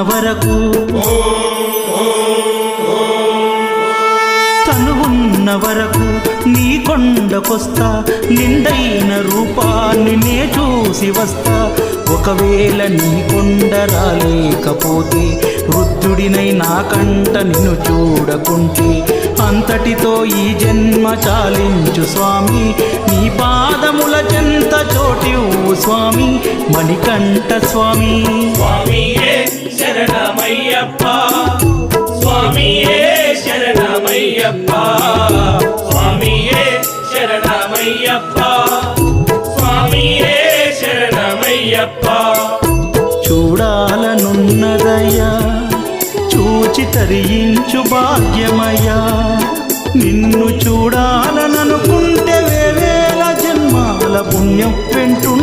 వరకు తనువున్న వరకు నీ కొండకొస్తా నిండైన రూపాన్ని నే చూసి వస్తా ఒకవేళ నీ కొండ రాలేకపోతే వృద్ధుడినై నాకంట నిన్ను చూడకుంటే అంతటితో ఈ జన్మ చాలించు స్వామి నీ పాదముల చెంత చోటివ్వు స్వామి మణికంఠ స్వామి స్వామియే శరణమయ్యప్ప స్వామియే శరణమయ్యప్ప స్వామియే శరణమయ్యప్ప స్వామియే శరణమయ్యప్ప చూడాలనున్నదయ్యా చూచి తరించు భాగ్యమయ్యా నిన్ను చూడాలననుకుంటే వేవేల జన్మాల పుణ్యం వెంటు